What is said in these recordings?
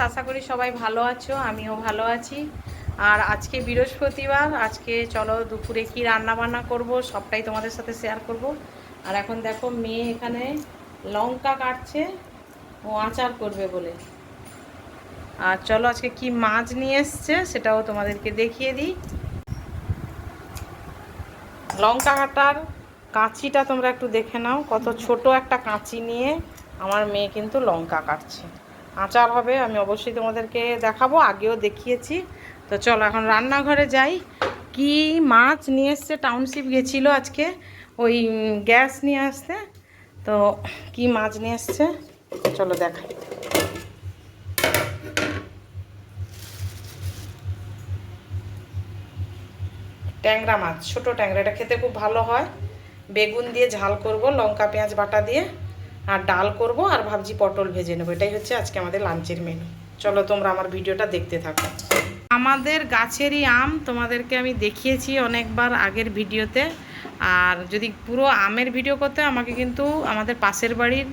আশা করি সবাই ভালো আছো, আমিও ভালো আছি। আর আজকে বৃহস্পতিবার, আজকে চলো দুপুরে কি রান্না বান্না করব সবটাই তোমাদের সাথে শেয়ার করব। আর এখন দেখো মেয়ে এখানে লঙ্কা কাটছে, ও আচার করবে বলে। আর চলো আজকে কি মাছ নিয়ে এসছে সেটাও তোমাদেরকে দেখিয়ে দিই। লঙ্কা কাটার কাঁচিটা তোমরা একটু দেখে নাও, কত ছোট একটা কাঁচি নিয়ে আমার মেয়ে কিন্তু লঙ্কা কাটছে। আচার হবে, আমি অবশ্যই তোমাদেরকে দেখাবো, আগেও দেখিয়েছি। তো চলো এখন রান্নাঘরে যাই। কি মাছ নিয়ে এসছে, টাউনশিপ গেছিলো আজকে ওই গ্যাস নিয়ে আসতে। তো কি মাছ নিয়ে এসছে চলো দেখাই। ট্যাংরা মাছ, ছোট ট্যাংরা, এটা খেতে খুব ভালো হয়। বেগুন দিয়ে ঝাল করব, লঙ্কা পেঁয়াজ বাটা দিয়ে, আর ডাল করব, আর ভাবছি পটল ভেজে নেবো। এটাই হচ্ছে আজকে আমাদের লাঞ্চের মেনু। চলো তোমরা আমার ভিডিওটা দেখতে থাকো। আমাদের গাছেরই আম তোমাদেরকে আমি দেখিয়েছি অনেকবার আগের ভিডিওতে। আর যদি পুরো আমের ভিডিও করতে আমাকে কিন্তু আমাদের পাশের বাড়ির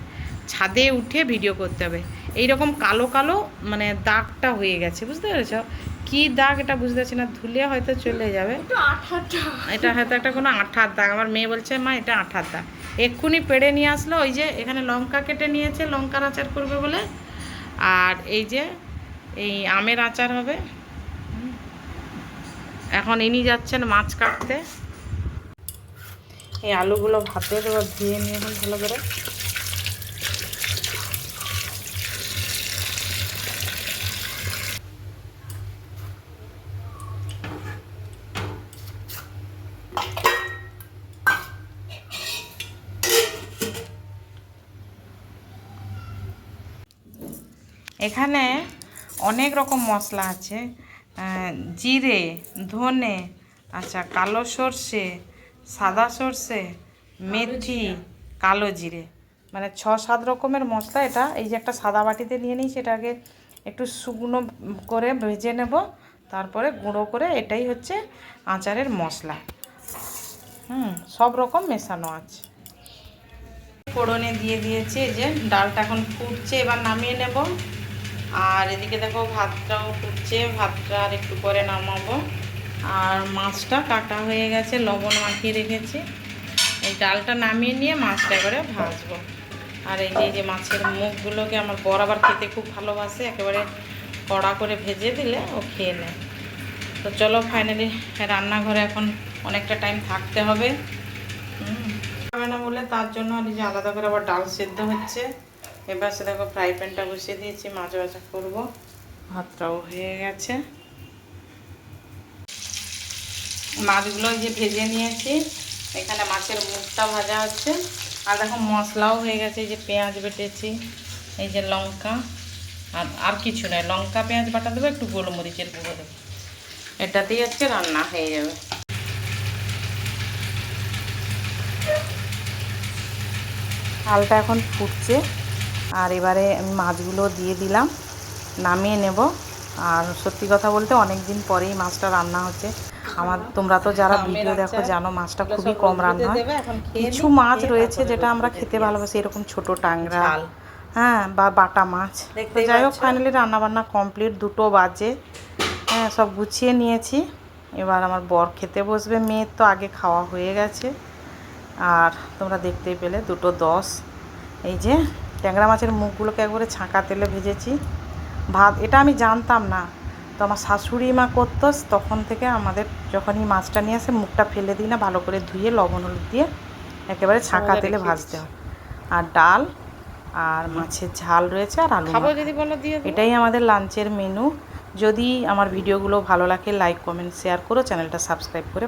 ছাদে উঠে ভিডিও করতে হবে। এইরকম কালো কালো মানে দাগটা হয়ে গেছে, বুঝতে পেরেছ? কি দাগ এটা বুঝতে পারছি না, ধুলে হয়তো চলে যাবে। এটা হয়তো একটা কোনো আঠার দাগ। আমার মেয়ে বলছে মা এটা আঠার দাগ। এক্ষুনি পেড়ে নিয়ে আসলো। ওই যে এখানে লঙ্কা কেটে নিয়েছে, লঙ্কার আচার করবে বলে। আর এই যে এই আমের আচার হবে। এখন ইনি যাচ্ছেন মাছ কাটতে। এই আলুগুলো ভাতের ধুয়ে নিয়ে ভালো করে। এখানে অনেক রকম মশলা আছে, জিরে, ধনে, আচ্ছা কালো সর্ষে, সাদা সর্ষে, মেথি, কালো জিরে, মানে 6-7 রকমের মশলা। এটা এই যে একটা সাদা বাটিতে নিয়ে নিই, সেটাকে একটু শুকনো করে ভেজে নেব, তারপরে গুঁড়ো করে। এটাই হচ্ছে আচারের মশলা। সব রকম মেশানো আছে। ফোড়নে দিয়ে দিয়েছি, এই যে ডালটা এখন ফুটছে, এবার নামিয়ে নেব। আর এদিকে দেখো ভাতটাও ফুটছে, ভাতটা আর একটু পরে নামাবো। আর মাছটা কাটা হয়ে গেছে, লবণ মাখিয়ে রেখেছি। এই ডালটা নামিয়ে নিয়ে মাছটা করে ভাজবো। আর এই যে মাছের মুখগুলোকে আমার বর আবার খেতে খুব ভালোবাসে, একেবারে কড়া করে ভেজে দিলে ও খেয়ে নেয়। তো চলো ফাইনালি রান্নাঘরে এখন অনেকটা টাইম থাকতে হবে হবে না বলে, তার জন্য আর যে আলাদা করে আবার ডাল সেদ্ধ হচ্ছে। এবার সে দেখো ফ্রাই প্যানটা বসিয়ে দিয়েছি, মাছ ভাজা করবো। ভাতটাও হয়ে গেছে, মাছগুলো যে ভেজে নিয়েছি। এখানে মাছের মুখটা ভাজা হচ্ছে। আর দেখো মশলাও হয়ে গেছে, এই যে পেঁয়াজ বেটেছি, এই যে লঙ্কা, আর কিছু নয়, লঙ্কা পেঁয়াজ বাটা দেবো, একটু গোলমরিচের গুঁড়ো দেবো। এটাতেই হচ্ছে রান্না হয়ে যাবে। ডালটা এখন ফুটছে, আর এবারে আমি মাছগুলো দিয়ে দিলাম, নামিয়ে নেব। আর সত্যি কথা বলতে অনেক দিন পরেই মাছটা রান্না হচ্ছে আমার। তোমরা তো যারা ভিডিও দেখো জানো মাছটা খুবই কম রান্না হয়। কিছু মাছ রয়েছে যেটা আমরা খেতে ভালোবাসি, এরকম ছোট ট্যাংরা, হ্যাঁ, বা বাটা মাছ। তো যাই হোক ফাইনালি রান্নাবান্না কমপ্লিট, 2টো বাজে। হ্যাঁ, সব গুছিয়ে নিয়েছি। এবার আমার বর খেতে বসবে, মেয়ের তো আগে খাওয়া হয়ে গেছে। আর তোমরা দেখতেই পেলে 2:10। এই যে ট্যাংরা মাছের মুখগুলোকে একবারে ছাঁকা তেলে ভেজেছি। ভাত এটা আমি জানতাম না, তো আমার শাশুড়ি মা করতো। তখন থেকে আমাদের যখনই মাছটা নিয়ে আসে মুখটা ফেলে দিই না, ভালো করে ধুয়ে লবণ হলুদ দিয়ে একেবারে ছাঁকা তেলে ভাজতে হয়। আর ডাল আর মাছের ঝাল রয়েছে, আর আলু। এটাই আমাদের লাঞ্চের মেনু। যদি আমার ভিডিওগুলো ভালো লাগে লাইক কমেন্ট শেয়ার করো, চ্যানেলটা সাবস্ক্রাইব করে